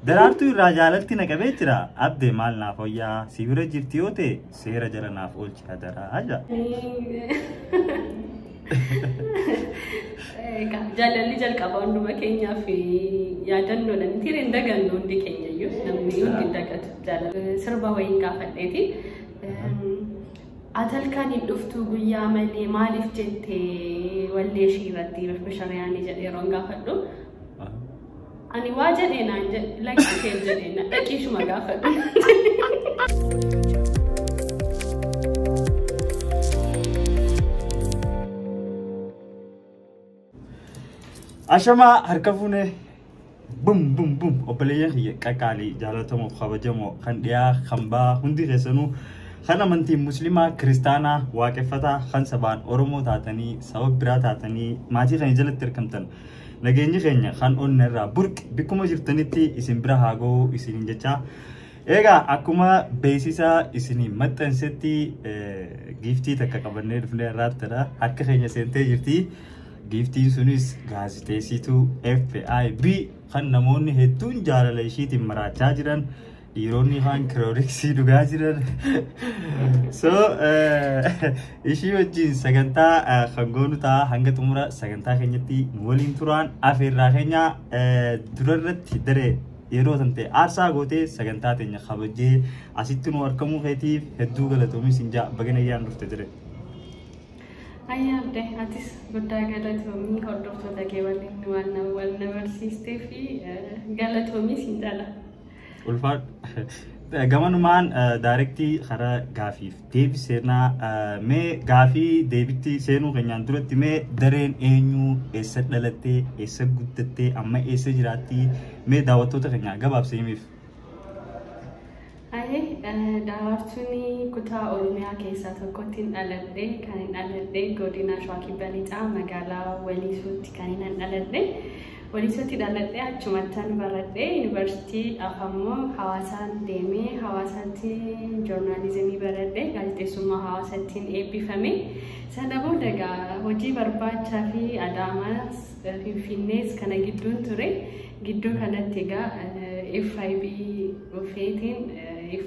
Daraartuu irraa jaalatti naqabee jira. Abdee maal naaf hoyyaa si bira jirti yoo ta'e seera jala naaf oolchi daraa aja. Jaalalli jalqaba hunduma keenyaaf yaadannoodha miti hin dagannu hundi keenyayyuu namni hundi dagatu jaalala sirba wayiin gaafadheeti. Atalkaan hin dhuftu guyyaa malee maaliif jettee wallee ishii irratti basharayaanii jedhee yeroon gaafadhu. Ani waa jedheenaan lakkisee jedheena dhaqiishuma gaafadhu. Ashama harka fuune bum bum bum obboleeyyan kiyya qaqqaalii jaalatamoo kabajamoo kan dhiyaa kan baa hundi keessanuu kan amantii musliimaa kiristaanaa waaqeffataa kan sabaan oromoo taatanii saba biraa taatanii maatii kan jalatti hirkamtan nageenyi keenya kan onna irraa burqi bikkuma jirtanitti isin bira haa ga'u isiniin jecha egaa akkuma beeksisa isinii maxxansetti giiftii takka qabannee dhufnee irraattidha harka keenya seentee jirti. Giftiin sunis gaaziteessituu FIB kan namoonni hedduun jaalala ishiitiin maraachaa jiran dhiironni kan kirooriksii dhugaa jiran so ishii wajjin sagantaa kan goonu ta'a hanga xumura sagantaa keenyatti waliin turaan afeerraa keenya durarratti daree yeroo tante aarsaa gootee sagantaa teenya kabajee asitti nu argamuu keetiif hedduu galatoomi sinjaa baganayyaan dhufte jire. Ayyaam deh atis guddaa galatoomii hordoftoota kee waliin waan na barsiistee fi galatoomii siin jala. Ulfaadha. Gamanumaan daarektii karaa gaafiif deebii seenaa mee gaafii deebitti seenuu keenyaan duratti mee dareen eenyu eessa dhalattee eessa guddattee amma eessa jiraatti mee daawwattoota keenyaa gabaabsee himiif. Daawwattuun kutaa Oromiyaa keessaa tokkottiin dhaladhe kan hin dhaladhe godina Shawaa Kibba Lixaa magaalaa Waliisuutti kan hin dhaladhe. Waliisuutti dhaladhe achumattan baradhe yuunivarsiitii afammoo Hawaasaan deemee Hawaasaatti joornaalizimii baradhe gaazexeessummaa Hawaasattiin eebbifame. Sana booda egaa hojii barbaachaa fi Adaamaas Finfinnees kana gidduun ture. Gidduu kanatti egaa FIB dhufeetiin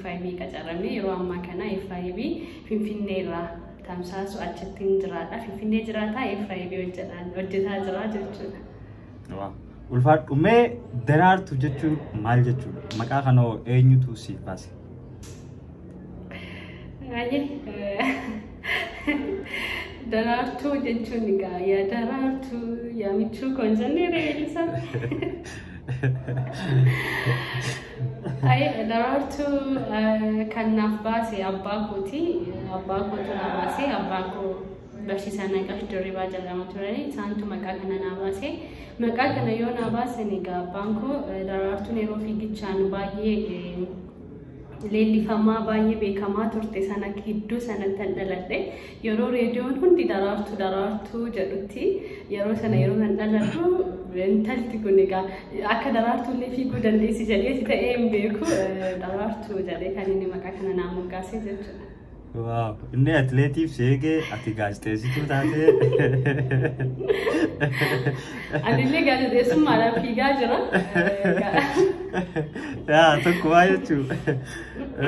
FIB qacaramee yeroo ammaa kana FIB Finfinnee irraa tamsaasu achittiin jiraadha. Finfinnee jiraataa FIB hojjetaa jira jechuudha. Ulfaadhu mee daraartuu jechuun maal jechuudha? Maqaa kana eenyutu siif baase? Daraartuu jechuun egaa yaa daraartuu yaa michuu kun jennee reelisa. Daraartuu kan naaf baase abbaa kooti. Abbaa kootu naaf baase. Abbaan koo barsiisaa Naqash Dirribaa jedhama turani. Isaantu maqaa kana naaf baase. Maqaa kana yoo naaf baasan egaa abbaan koo daraartuun yeroo fiigichaan baay'ee leellifamaa baay'ee beekamaa turte sana gidduu sanatti dhaladhe. Yeroo reediyoon hundi daraartuu jedhutti yeroo sana yeroo nan dhaladhu intalti kun egaa akka daraartuullee fiiguu dandeessi jedhee ta'ee hin beeku daraartuu jedhee kan inni maqaa kana naaf moggaase jechuudha. Wow, inni atileetiif seegee ati gaazexeessituu taatee. Anillee gaazexeessummaadhaan fiigaa jira. Yaa tokko waa jechuudha.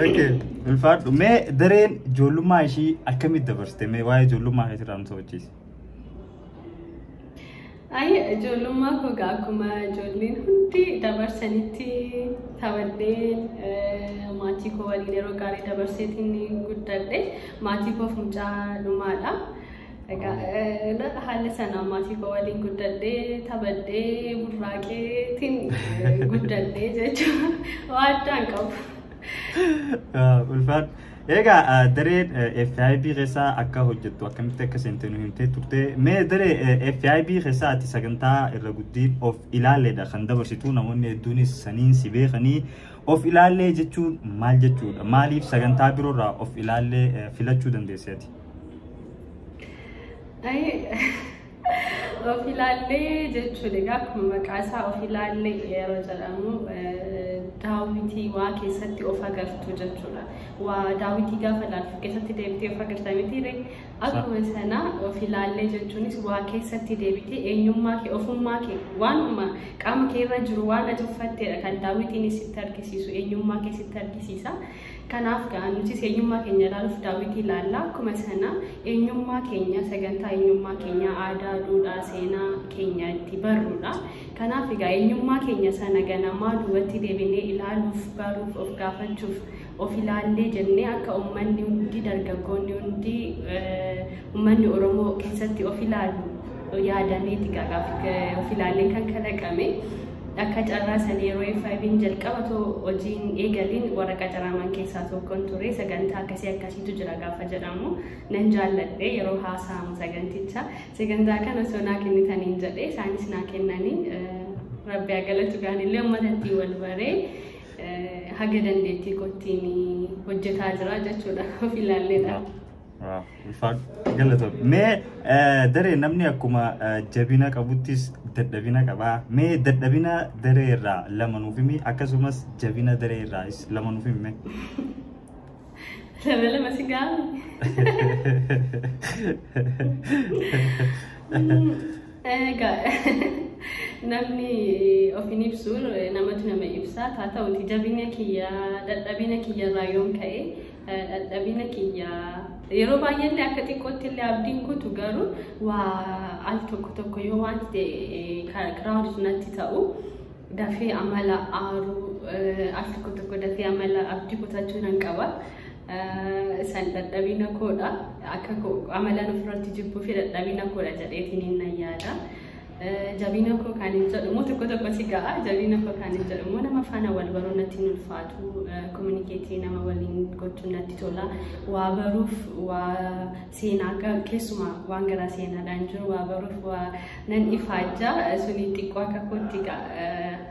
Okay, ulfaadhu mee dareen ijoollummaa ishii akkamitti dabarsite mee waa'ee ijoollummaa ishee irraa nu hubachiisi. Ijoollummaa koo akkuma ijoolleen hundi dabarsanitti taphadheen maatii koo waliin yeroo gaarii dabarseetiin guddadhe. Maatii koo mucaa dhumaadha. Haalli sana maatii koo waliin guddadhee taphadhee burraaqeetiin guddadhee jechuudha. Waa addaan qabu. Ulfaadhu. Egaa dareen FIB keessaa akka hojjettu akkamitti akka seentee nu himtee turte mee daree FIB keessaa ati sagantaa irra guddiin of ilaalleedha kan dabarsitu namoonni hedduunis saniin si beekanii of ilaallee jechuun maal jechuudha maaliif sagantaa biroorraa of ilaallee filachuu dandeesseeti? Of ilaallee jechuudha egaa akkuma maqaa isaa of ilaallee yeroo jedhamu daawwitii waa keessatti of agartu jechuudha. Waa daawwitii gaafa laaltu keessatti deebitee of agarta mitiire akkuma sana of ilaallee jechuunis waa keessatti deebitee eenyummaa kee ofummaa kee waanuma qaama kee irra jiru waan ati uffatteedha kan daawwitiin sitti argisiisu eenyummaa kee sitti argisiisa. Kanaaf gaan nuti eenyummaa keenya ilaaluuf daawwitii ilaalla akkuma sana eenyummaa keenya sagantaa eenyummaa keenya aadaa duudhaa seenaa keenya itti barruudha. Kanaaf egaa eenyummaa keenya sana ganamaa duubatti deebinee ilaaluuf baruuf of gaafachuuf of ilaallee jennee akka uummanni hundi dargaggoonni hundi uummanni Oromoo keessatti of ilaalu yaadameeti gaafa of ilaallee kan kalaqame. Akka carraa sanii yeroo F5 jalqabatu hojiin eegaliin waraqaa carraaman keessaa tokkoon ture sagantaa akkasiitu jira gaafa jedhamu nan jaalladhe yeroo haasa'amu sagantaa kana sonaa kennitaniin jedhee isaanis naa kennanii rabbi galatu gaanillee uummatatti wal baree haga dandeettii kottiin hojjetaa jira jechuudha of ilaalleedha. Wow, galata. Mee daree namni akkuma jabina qabuttis dadhabina qaba. Mee dadhabina daree irraa lama nuuf himi akkasumas jabina daree irraa lama nuuf himi. Lama si gaafa. Namni ofin ibsu namatu nama ibsa haa ta'uti jabina kiyya dadhabina kiyya irraa yoon ka'e dadhabina kiyya yeroo baay'ee akka xiqqootti illee abdiin kutu garuu waa al tokko yoo waan kiraawundi sunatti ta'u dafee amala aaruu al tokko dafee amala abdii kutachuu nan qaba. San dadhabina koodha akka amalan ofirratti jibbuu fi dadhabina koodha jedheetiin nan yaada. Jabina koo kan hin jedhamu tokko si ga'a jabina koo kan hin jedhamu nama faana wal baruu natti ulfaatu kominikeetii nama waliin gochuu natti tola waa baruuf waa seenaa keessumaa waan gara seenaadhaan jiru waa baruuf waa nan ifaajja suni xiqqoo akka kootti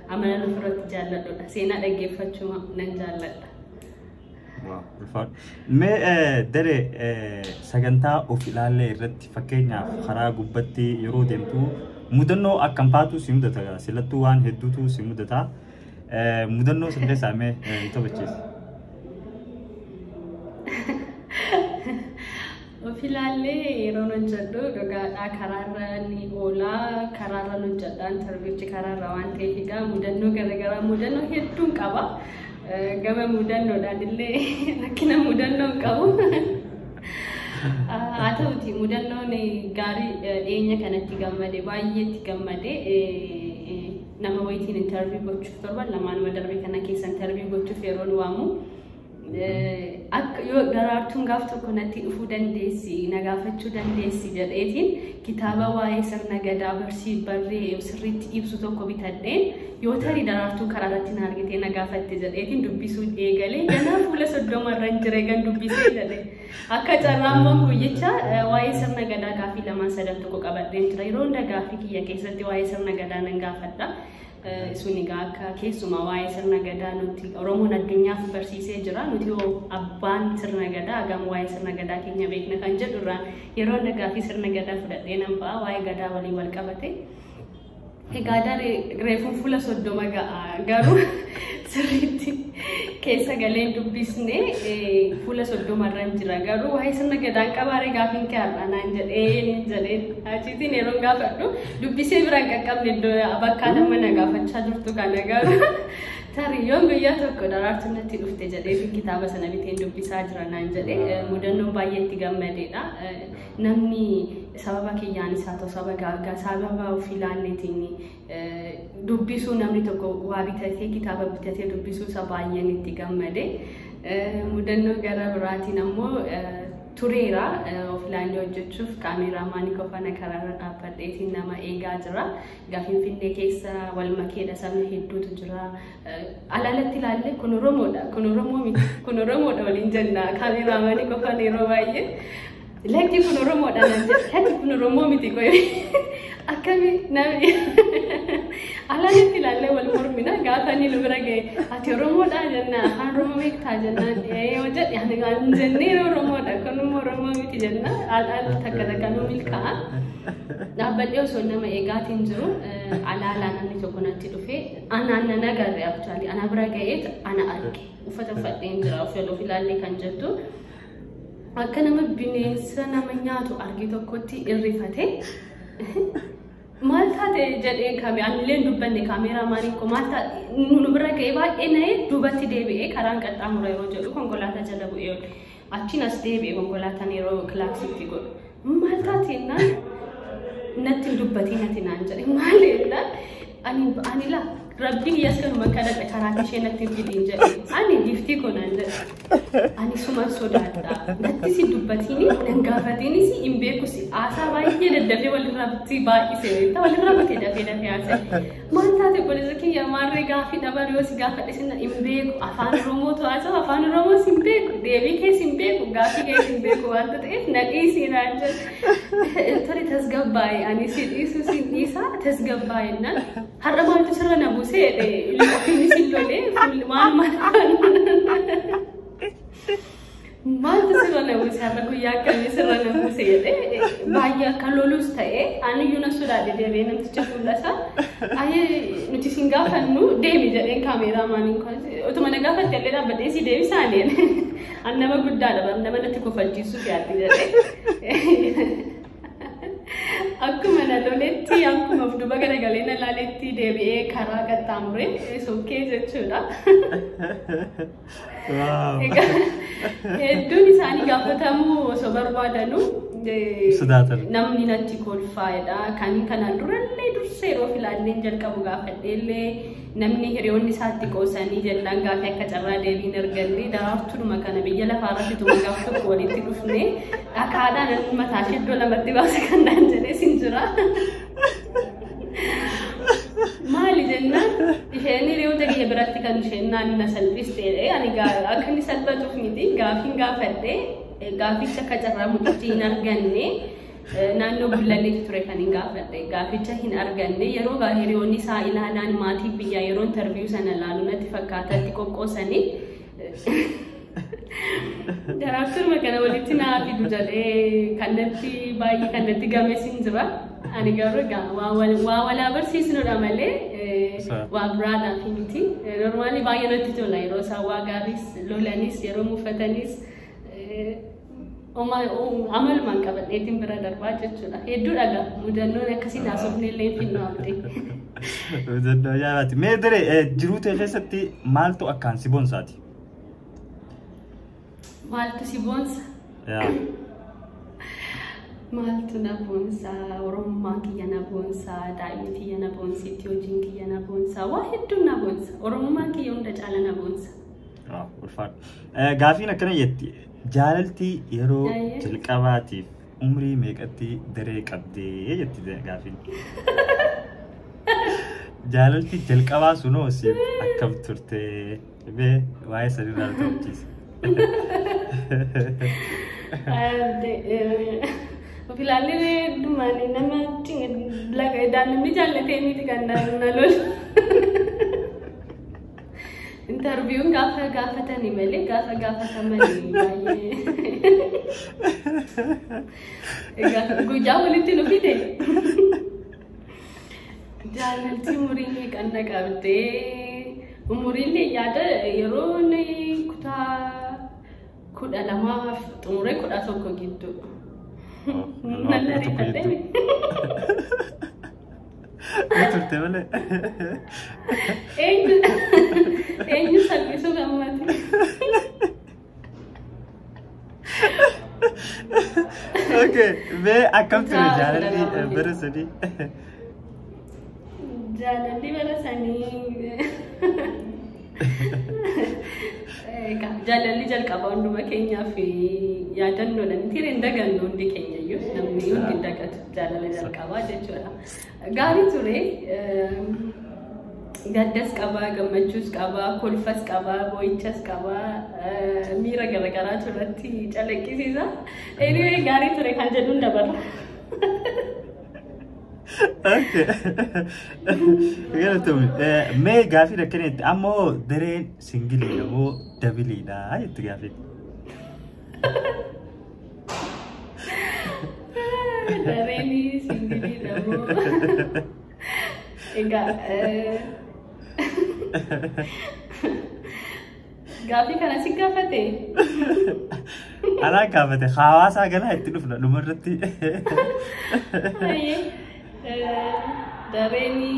amalan ofirratti jaalladhudha seenaa dhaggeeffachuu nan jaalladha. Mee daree sagantaa of ilaallee irratti fakkeenyaaf karaa gubbatti yeroo deemtu mudannoo akkam faatu si mudata silattuu waan hedduutu si mudata mudannoo sin keessaa mee taphachiisa. Of ilaallee yeroo hojjedhu dhugaadhaa karaarra ni oolaa karaarra hojjedhaan tarbiichi karaarra waan ta'eef egaa mudannoo garaagaraa mudannoo hedduun qaba. Gaba mudannoodhaan illee rakkina mudannoo qabu. Haa ta'uti mudannoon gaarii dhiyeenya kanatti gammade baay'eetti gammade nama wayitiin interview gochuuf torban lamaanuma darbe kana keessa interview gochuuf yeroon waamu akka yoo daraartuun gaaf tokko natti dhufuu dandeessi na gaafachuu dandeessi jedheetiin kitaaba waa'ee sirna gadaa barree sirriitti ibsu tokko bitadheen yoo tarii daraartuun karaa irratti na argitee na gaafatte jedheetiin dubbisuu eegalee ganaa fuula 30 irra jiree gan dubbisee jedhe akka carraammoon guyyicha waa'ee sirna gadaa gaafii 2-3 tokko qabadheen jira yeroo hunda gaafii kiyya keessatti waa'ee sirna gadaa nan gaafadha. Suni akka keessumaa waa'ee sirna gadaa nuti Oromoon addunyaaf barsiisee jira nuti abbaan sirna gadaa hagam waa'ee sirna gadaa keenya beekna kan jedhu irraa yeroo hunda gaafii sirna gadaa fudhadhee nan ba'a waa'ee gadaa waliin wal qabate. Egaa daree reefuun fuula 30 ga'a garuu sirriitti keessa galeen dubbisnee fuula 30 irra jira garuu waa'ee sirna gadaan qabaaree gaafiin kee har'anaan jedhee achiitiin yeroo gaafadhu dubbisee biraan qaqqabne bakka nama na gaafachaa jirtu kana garuu tariyyoon guyyaa tokko daraartuun natti dhufte jedhee kitaaba sana biteen dubbisaa jira naan jedhee mudannoon baay'eetti gammadeedha. Namni sababa kiyyaanis haa ta'u sababa of ilaalleetiin dubbisuu namni tokko waa bitatee kitaaba bitatee dubbisuu isa baay'een itti gammade. Mudannoo gara biraatiin ammoo tureera of ilaallee hojjechuuf kaameraamaanii qofana karaarra dhaabbadheetiin nama eegaa jira. Finfinnee keessa wal makeedha sabni hedduutu jira. Alaalatti ilaallee kun Oromoodha kun Oromoo miti kun Oromoodha waliin jenna kaameraamaanii qofana yeroo baay'ee. Lakki kun Oromoodha nan jedha lakki kun Oromoo miti qoyee akkami namni alaanitti ilaallee wal mormina gaafa inni nu bira ga'e ati Oromoodha jenna afaan Oromoo beektaa jennaan yoo jedhe ani kan jennee Oromoodha kunimmoo Oromoo miti jenna al takka takka nu milkaa'a dhaabbadhee osoo nama eegaatiin jiru alaalaa namni tokko natti dhufee anaan nan agarre actually ana bira ga'eet ana arge uffata uffadheen jira of ilaallee kan jettu akka nama bineensa nama nyaatu arge tokkotti irrifate Malta te jedhee kamee anilleen dubbanne kaameeraa maaliin ko Malta nu bira ga'ee baay'ee na'ee duubatti deebi'ee karaan qaxxaamura yeroo jedhu konkolaataa jala bu'ee achiin as deebi'ee konkolaataan yeroo kilaaksitti godhu Malta teennaan natti dubbatii natti naan jedhe maaliidha ani la Rabbiin yaskanuma kadhadhe karaa ishee natti fidiin jedhe ani giftii konaan jedhe ani suma sodaadha natti si dubbatiini nan gaafatiinis hin beekusi aasaa baay'ee daddafee walirratti baay'isee walirra batee dafee haasa'e maal taate bolisa kiyya maarree gaafii dabaree yoo si gaafadhe sinna hin beeku afaan Oromootu haasa'u afaan Oromoos hin beeku deebii kees hin beeku gaafii kees hin beeku wanta ta'eef nadhiisii naan jedhe tole tasgabbaa'e ani si dhiisu si dhiisaa tasgabbaa'ennaan har'a maaltu sirra na buusee ilmi si lolee maaltu sirra na buusee har'a guyyaa akkamii sirra na buusee jedhee baay'ee akka lolus ta'ee aniyyuu na sodaadhe deebi'ee namticha fuullasaa ayee nuti sin gaafannu deemi jedheen kaameeraa maaniin utuma na gaafatte illee dhaabbadhee si deebisaaniin an nama guddaadha nama natti kofalchiisuuf yaadde jedhee akkuma na loletti akkuma of duba garagalee na laaletti deebi'ee karaa qaxxaamure sokkee jechuudha. Hedduun isaanii gaafatamuu osoo barbaadanu namni natti kolfaa'edha. Kan kanaan durallee dursee yeroo filaalleen jalqabu gaafadheellee namni hiriyoonni isaatti qoosanii jennaan gaafii akka carraa deebiin arganne daraartuudhuma kana biyya lafaarratti tuma gaaf tokko walitti dhufne dhakaadhaan mataa iddoo lamatti baase kan naan jedhee sin jira. Maali jennaan isheen hiriyoota kiyya biratti kan isheen naanna salphisteedha. Ani akka inni salphatuuf miti gaafiin gaafadhee gaaficha akka carraa mucichi hin arganne naannoo Gullalleetti ture kan hin gaafadhe gaaficha hin arganne yeroo hiriyoonni isaa ilaalaan maatii biyyaa yeroo interview sana ilaalu natti fakkaatatti qoqqoosanii daraartuuma kana walitti naa fidu jedhee kanatti baay'ee kanatti gameessin jira ani garuu waa walaa barsiisnudha malee waa biraadhaaf miti normaalii baay'ee natti tola yeroo isaan waa gaariis lolanis yeroo muufatanis amaluma qabadheetiin bira darbaa jechuudha. Hedduu dhagaa mudannoon akkasiin haasofne illee finnu abdee. Mudannoo jaalaati. Mee diree jiruu ta'e keessatti maaltu akkaan si boonsaati? Maaltu si boonsa? Maaltu na boonsa? Oromummaan kiyya na boonsa, daa'imni kiyya na boonsiti, hojiin kiyya na boonsa, waa hedduun na boonsa. Oromummaan kiyya hunda caala na boonsa. Ulfaadha. Gaafiin akkana jetti. Jaalaltii yeroo jalqabaatiif umrii meeqatti daree qabdee jetti gaafiin. Jaalaltii jalqabaa sunoo siif akkam turte bee waa'ee sadiirraa ta'uchiisa. Ofilaallee dhumaanii nama daa'imni jaallatee miti kan na lola. Interview gaafatanii malee gaafatamanii baay'ee guyyaa walitti nu fide jaalaltii umuriin kan na qabdee umuriin yaada yeroo kutaa 12 xumuree 11 gidduu nan ariifadhe. turte malee. Eenyu salphisuu gammate. Okay, mee akkam ture jaalalli bara sadii? Jaalalli bara sanii jaalalli jalqaba hunduma keenyaaf yaadannoodhaan tireen dagannu hundi keenyayyuu namni hundi dagatu jaalala jalqabaa jechuudha. Gaarii ture gaddas qabaa gammachuus qabaa kolfas qabaa boo'ichas qabaa miira garagaraatu irratti calaqqisiisa. Anyway gaarii ture kan jedhuun dabarra. Okay. Galatoom. Mee gaafii rakkanetti ammoo dareen singiliidha moo dabiliidha jetti gaafii. Dareeni singiliidha moo. Egaa gaafii kana si gaafate. Alaa gaafate hawaasaa galaa itti dhufna dhumarratti. Dareeni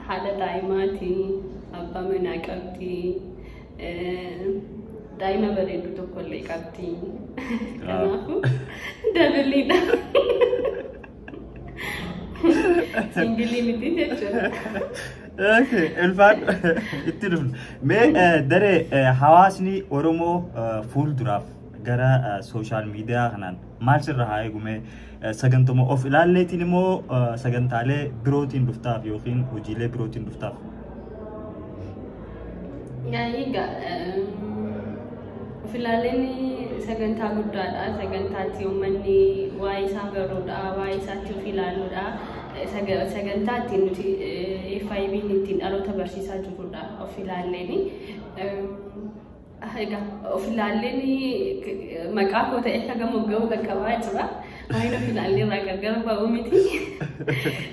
haadha daa'imaati, abbaa manaa qabdi, daa'ima bareedduu tokkollee qabdi. Kanaafuu dabiliidha. Singilii miti jechuudha. Okay, elfaan itti dhufna. Mee daree hawaasni Oromoo fuulduraaf gara social media kanaan maal sirra haa eegume sagantuma of ilaalleetiin immoo sagantaalee birootiin dhuftaaf yookiin hojiilee birootiin dhuftaaf. Egaa of ilaalleen sagantaa guddaadha. Sagantaatti uummanni waa'ee isaa baruudha, waa'ee isaatti of ilaaluudha. Sagantaatti nuti FIB'n ittiin dhaloota barsiisaa jirudha of ilaalleen. Egaa of ilaalleen maqaa koo ta'e hagam ga'uu qaqqabaa jira. Waa'een of ilaallee irraa gargar ba'uu miti.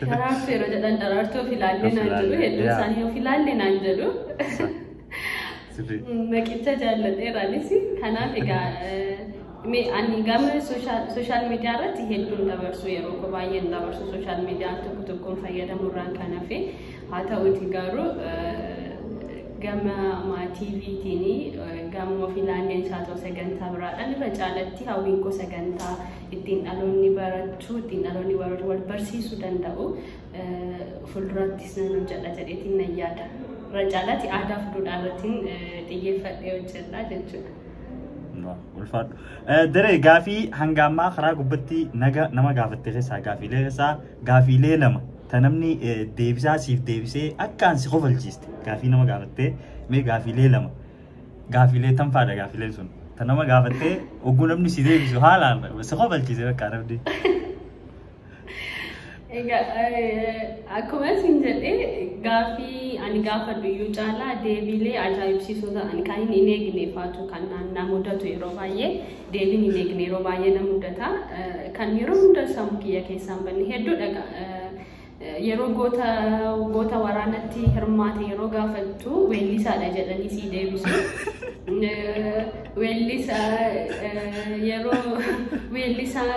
Daraartuu yeroo jedhan daraartuu of ilaallee naan jedhu, hedduu isaanii of ilaallee naan jedhu. Naqicha jaalladheeraanis kanaaf egaa ani gama social media irratti hedduun dabarsu yeroo baay'een dabarsu social media tokkoon fayyadamurraan kan hafe haa ta'uuti garuu gama TVtiin gama of ilaalleen isaa ta'u sagantaa biraadhaan irra caalatti hawwiin koo sagantaa ittiin dhaloonni barachuu ittiin dhaloonni wal barsiisuu danda'u fuuldurattis nan hojjedha jedheetiin nan yaada. Irra caalatti aadaa fi duudhaa irrattiin xiyyeeffadhee hojjedha jechuudha. Ulfaadhu. Daree gaafii hanga ammaa karaa gubbatti nama gaafatte keessaa gaafiilee lama ta namni deebisaa siif deebisee akkaan si qofalchiiste gaafii nama gaafattee mee gaafiilee lama gaafiilee tanfaadha gaafiileen sun ta nama gaafattee ogguu namni si deebisu haalaan si qofalchiise bakka arabdi. Akkuma isin jedhee gaafii ani gaafadhu iyyuu caalaa deebiilee ajaa'ibsiisoo ta'an kan hin eegne faatu kan na mudatu yeroo baay'ee deebiin hin eegne yeroo baay'ee na mudata kan yeroo hunda sammuu kiyya keessaan banne hedduudha. Yeroo goota waraanatti hirmaate yeroo gaafattu weellisaadha jedhanii si deebisu. Yeroo weellisaa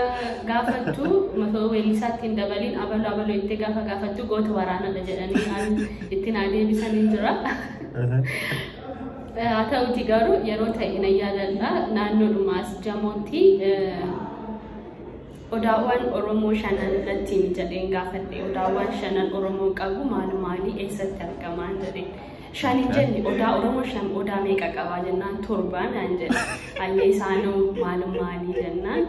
gaafattu matoo weellisaatti hin dabaliin abaluu itti gaafattu goota waraanadha jedhanii ittiin adeemsanii jira. Haa ta'uuti garuu yeroo ta'e na yaadadha naannoodhumaas jamootti odaawwan Oromoo shanan irratti jedheen gaafadhe odaawwan shanan Oromoo qabu maali eessatti argaman jedheen. Shani jenni odaa Oromoo shan odaa meeqa qabaa jennaan torbaan naan jedhe. Ayyee isaanoo maali jennaan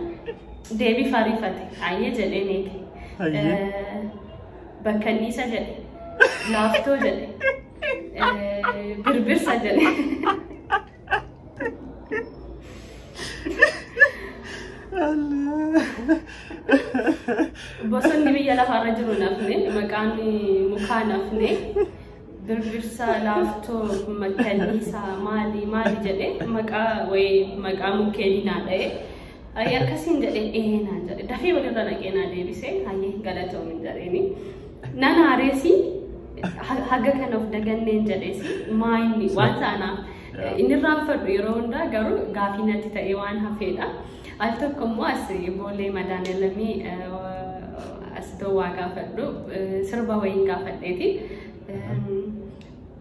deebii farifate ayyee jedheen eege. Bakkanniisa jedhe laaftoo jedhe birbirsa jedhe. Bosonni biyya lafaarra jiru nafne maqaan mukaa nafne birbirsa laaftoo bakkanniisa maali jedhe maqaa mukkeeninaa dha'e ayyee akkasiin jedhe naan jedhe dafee walirra naqee naa deebisee ayyee galatoomin jedheeni nan aareesi haga kana of daganneen jedheesi maayinni waan saanaaf inni irraanfadhu yeroo hundaa garuu gaafii natti ta'e waan hafeedha. Al tokko immoo as boolee madaanelamii as ta'uu gaafadhu sirba wayiin gaafadheeti.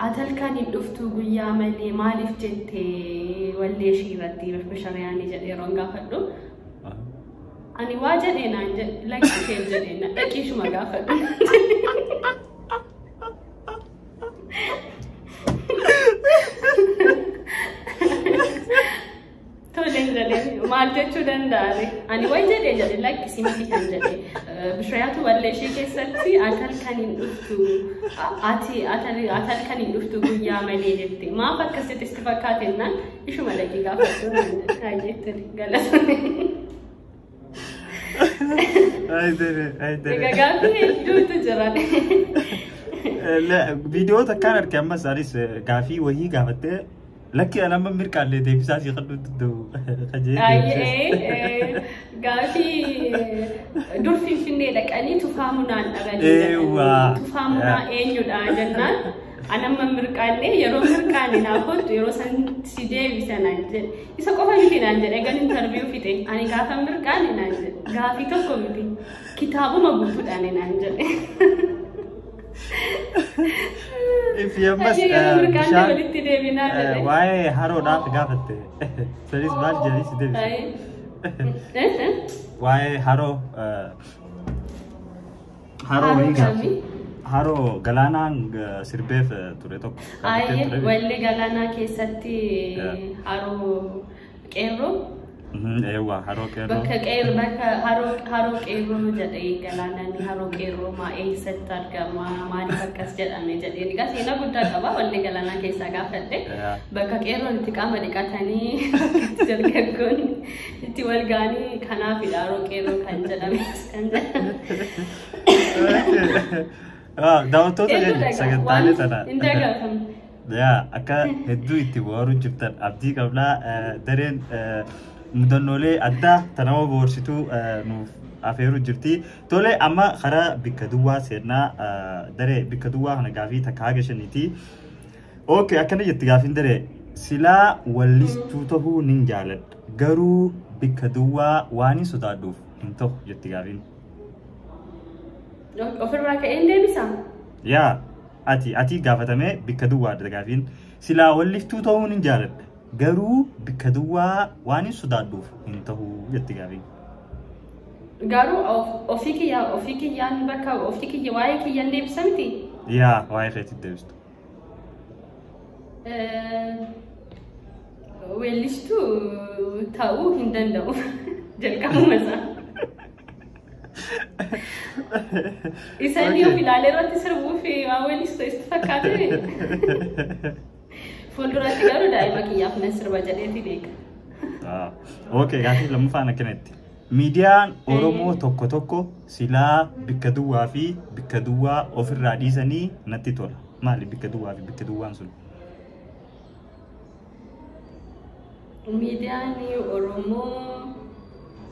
Atalkaan hin dhuftu guyyaa malee maaliif jettee wallee ishii irratti basharayaanii jedhee yeroo gaafadhu. Ani waa jedhee naan jedhe lakkisee jedhee dhaqiishuma gaafadhu. Maal jechuu danda'ani ani way jedhee lakkisii miti kan jedhee bishrayaatu wallee ishee keessatti atalkaan hin dhuftu guyyaa malee jette maaf akkasitti itti fakkaatennaan ishuma dhaqii gaafadhu naan jedhe galata. Egaa gaaffii hedduutu jira. Viidiyoo takkaan argee ammas anis gaaffii wayii gaafattee lakki anamma mirqaallee deebisaa si qaddu gaaffii dur Finfinnee dhaqanii tufaamunaan dhaqanii tufaamunaa eenyudha jennaan anamma mirqaallee yeroo mirqaanii naafottu yeroo san si deebisan jedhe isa qofa miti naan jedhe egan interviyuu fixe ani gaafa mirqaanii naan jedhe gaaffii tokko miti kitaabuma guutuudhaan naan jedhe. If you must why haro daaf gaafatte sanis maal jedhii si deebise why haro haro galaanaan sirbeef ture tokko walli galaanaa keessatti haro qeerroo ewa haro qeerroo bakka haro qeerroo jedhee galaanaan haro qeerroo eessatti argama maaliif akkas jedhame jedhee egaa seenaa guddaa qaba walli galaanaa keessaa gaafadhe bakka qeerroon itti qaama dhiqatanii dargaggoon itti wal ga'anii kanaafidha haro qeerroo kan jedhame kan jedhame. Daawwattoota keenya sagantaalee sana indagaafame. Akka hedduu itti bohaaruu jirtan abdii qabnaa dareen mudannoolee addaa tanama boorsituu nuuf afeeruu jirti. Tole amma karaa bikka duwwaa seenaa daree bikka duwwaa kana gaaffii takka haga shaniiti. Okay, akkana jetti gaaffiin daree silaa wallistuu tahuu nin jaaladha garuu bikka duwwaa waan hin sodaadhuuf hin ta'u jetti gaaffiin. Ofirraa ka'een deebisaa? Yaa ati gaafatamee bikka duwwaadha gaaffiin silaa wallistuu ta'uu nin jaaladha garuu bikka duwwaa waan hin sodaadhuuf hin ta'u jetti gaaffiin. Garuu ofii kiyyaan bakka ofii kiyya waa'ee kiyyaan deebisa miti? Yaa waa'ee keetti deebistu. Weellistuu ta'uu hin danda'u jalqabuma isaa. Isaan yoo ilaalee irratti sirbuuf waan weellistu itti fakkaate fuulduratti garuu daa'ima kiyyaaf nan sirba jedheeti beeka. Okay, gaaffii lammaffaan akkanatti. Miidiyaan Oromoo tokko silaa bikka duwwaa fi bikka duwwaa ofirraa dhiisanii natti tola. Maali bikka duwwaa fi bikka duwwaan sun? Miidiyaan Oromoo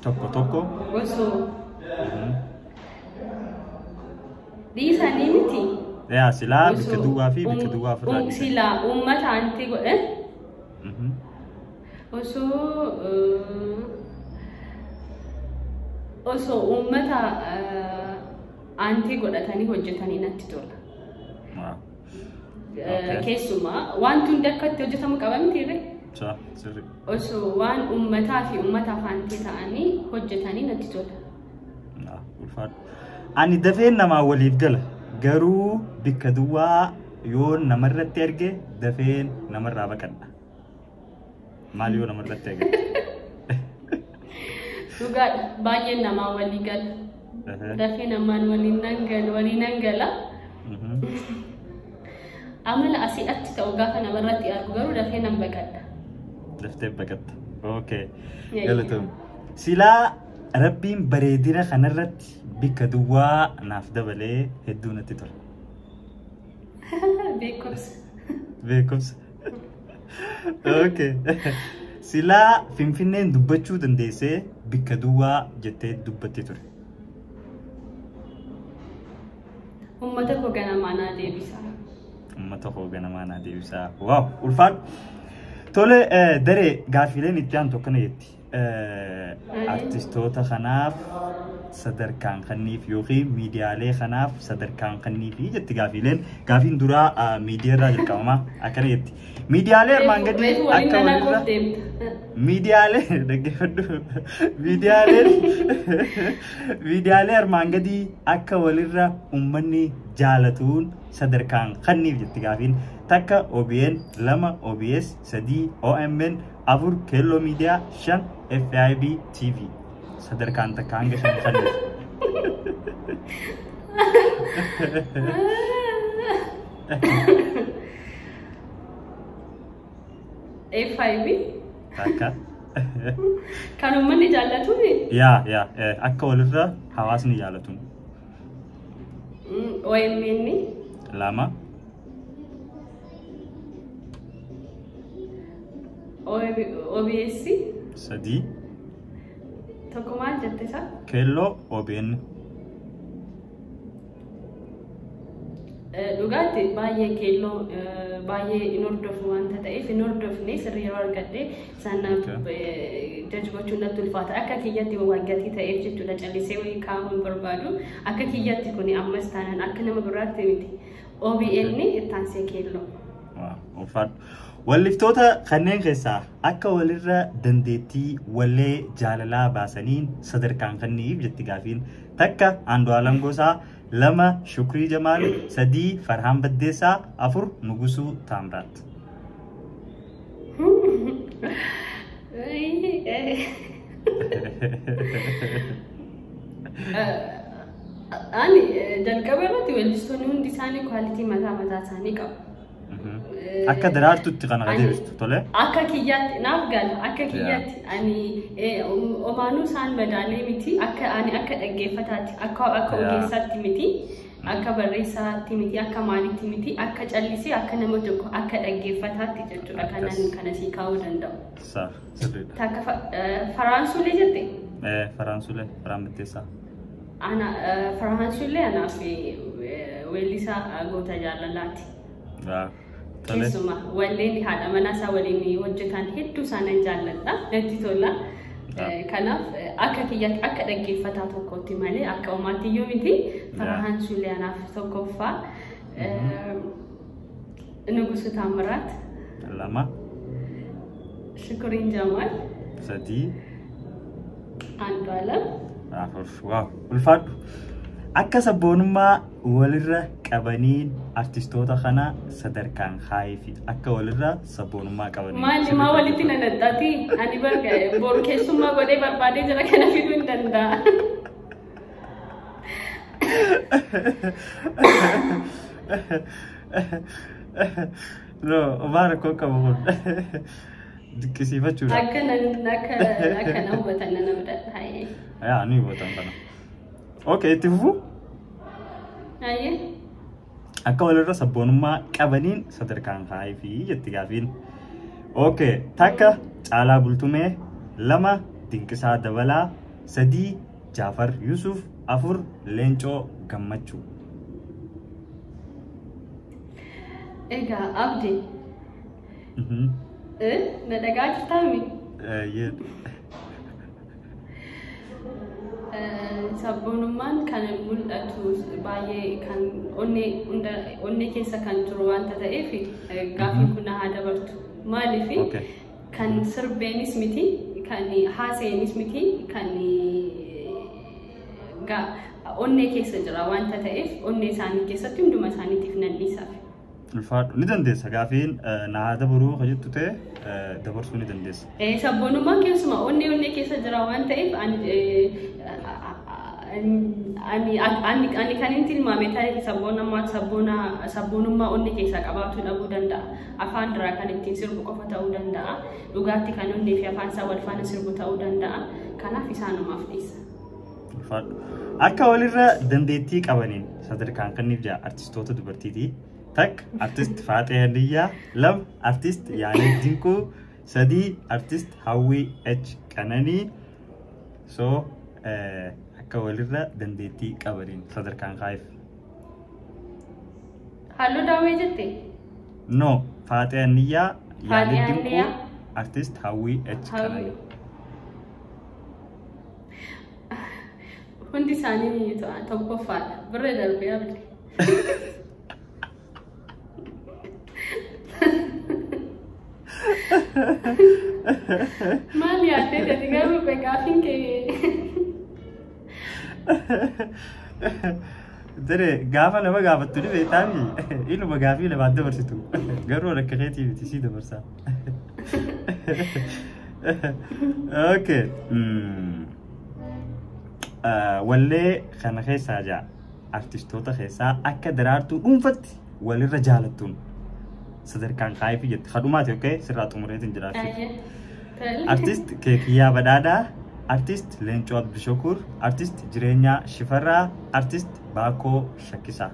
tokko osoo dhiisanii miti. Yaa silaa bikka duwwaa fi bikka duwwaa ofirraa dhiisanii. Silaa uummata anti godhe osoo uummata anti godhatanii hojjetanii natti tola. Keessumaa wanti hundi akka itti hojjetamu qaba miti. Osoo waan uummataa fi uummataaf anti ta'anii hojjetanii natti tola. Ani dafeen namaa waliif gala garuu bikka duwwaa yoo namarratti erge dafeen namarraa baqadha. Maal yoo namarratti erge? Dhugaadha baay'een namaa walii gala. Dafee namaan waliin nan gala. Amala asii achi ta'u gaafa namarratti argu garuu dafee nan baqadha. Daftee baqadha. Okay. Galatoom. Silaa Rabbiin bareedina kanarratti bikka duwwaa naaf dabalee hedduu natti tola. Beekumsa. Okay. Silaa Finfinneen dubbachuu dandeessee bikka duwwaa jettee dubbattee ture. Uummata koo ganamaa naa deebisaa. Waaw, ulfaan. Tole daree gaaffiileen itti aanu tokko na jetti. Artistoota kanaaf sadarkaan kanniif yookiin miidiyaalee kanaaf sadarkaan kanniif jetti gaaffiileen gaaffiin duraa miidiyaarraa jalqabamaa akkana jetti. Miidiyaalee armaan gadii akka walirra miidiyaalee dhaggeeffadhu miidiyaalee armaan gadii akka walirra uummanni jaalatuun sadarkaan kanniif jetti gaaffiin takka OBN 2 OBS 3 OMN 4 Kello Media 5 FIB TV sadarkaan takka hanga 5 kanniif. FIB takka Kan uummanni jaallatu yaa akka walirra hawaasni jaallatun. OMN lama OBS sadii tokko maal jette isa? Keelloo OBN. Dhugaatti baay'ee keelloo baay'ee in hordofu wanta ta'eef in hordofne sirrii yeroo argadde sanaaf jajji gochuun natti ulfaata. Akka kiyyatti waggatii ta'eef jechuudha callisee wayii kaa'uun barbaadu. Akka kiyyatti kun ammas taanaan akka nama biraatti miti. OBN ittaansee keelloo. Ulfaadhu. Walliftoota kanneen keessaa akka walirra dandeettii wallee jaalalaa baasaniin sadarkaan kanniif jetti gaafiin takka Andu'aalam Gosaa, lama Shukrii Jamaal, sadii Farhaan Baddeessaa, afur Nugusuu Taamraat. Ani jalqaba irratti weellistoonni hundi isaanii kwaalitii mataa isaanii qabu. Akka daraartutti kana adeemsistu tole. Akka kiyyaatti naaf gala akka kiyyaatti ani omaanuu isaan madaalee miti akka dhaggeeffataatti akka ogeessaatti miti akka barreessaatti miti akka maalitti miti akka callisee akka nama tokko akka dhaggeeffataatti jechuudha kana sii kaa'uu danda'u. Takka Faraansuulee jette? Faraansuulee Farhaan Baddeessaa. Faraansuulee anaaf weellisaa goota jaalalaati. Keessuma walleen haadha manaa isaa waliin hojjetan hedduu isaan jaalladha natti tola. Kanaaf akka kiyyaatti akka dhaggeeffataa tokkotti malee akka uumaatti iyyuu miti Faraansuulee anaaf tokkoffaa. Nugusuu Taamiraat lama Shukrii Jamaal sadii Andu'aalam afur. Waaw ulfaadhu. Akka sabboonummaa walirra qabaniin artistoota kana sadarkaan kaayee fi akka walirra sabboonummaa qabaniin. Maal walitti nadhaati? Ani barga boru keessummaa godhee barbaadee jira kana fiduu hin danda'a. No, Omar koo qabu kun diqqisiifachuudha. Akka nama hubatan nama dadhaa'ee. Yaa ni hubatan kana. Okay, itti fufuu? Akka walirra sabboonummaa qabaniin sadarkaan kaayee fi jetti gaafiin. Okay, takka Caalaa Bultumee, lama Dinqisaa Dabalaa, sadii Jaafar Yusuf, afur Leencoo Gammachuu. Egaa Abdii. Na dhagaa jirtaami? Sabboonummaan kan mul'atu baay'ee kan onnee keessa kan jiru wanta ta'eef gaafiin kun haa dabartu. Maaliif kan sirbeenis miti, kan haaseenis miti, kan onnee keessa jira wanta ta'eef onnee isaanii keessatti hunduma isaaniitiif nan dhiisaaf. Ulfaadhu ni dandeessa gaafiin na haa dabaruu kan jettu ta'e dabarsuu ni dandeessa. Sabboonummaan keessumaa onnee keessa jira waan ta'eef ani kan inni tilmaame ta'e sabboonummaa onnee keessaa qabaatu dhabuu danda'a. Afaan biraa kan ittiin sirbu qofa ta'uu danda'a. Dhugaatti kan onnee fi afaan isaa wal faana sirbu ta'uu danda'a. Kanaaf isaanumaaf dhiisa. Akka walirra dandeettii qabaniin sadarkaan kanniif jira artistoota dubartiiti. Tak artist Faatee Handiyyaa, lama artist Yaanet Dinquu, sadii artist Hawwii H Qananii. So akka walirra dandeettii qabaniin sadarkaan kaayee. Halluu daawwee jettee? No, Faatee Handiyyaa, Yaanet Dinquu, artist Hawwii H Qananii. Hundi isaanii tokkoffaadha. Birra darbee abdii. Maali yaadde gadi garuu gaafiin kee. Dere gaafa nama gaafattu ni beektaami. Inuma gaafii lamaan dabarsitu. Garuu rakka keetii miti sii dabarsaa. Okay. Wallee kana keessaa jira artistoota keessaa akka daraartuu dhuunfatti walirra jaalattuun sadarkaan kaayee fi jetti. Kadhumaati okay sirraa xumureetiin jiraachuu. artist Kekiyaa Badhaadhaa, artist Leencoo Abdushakur, artist Jireenyaa Shifarraa, artist Baakoo Shakkisaa.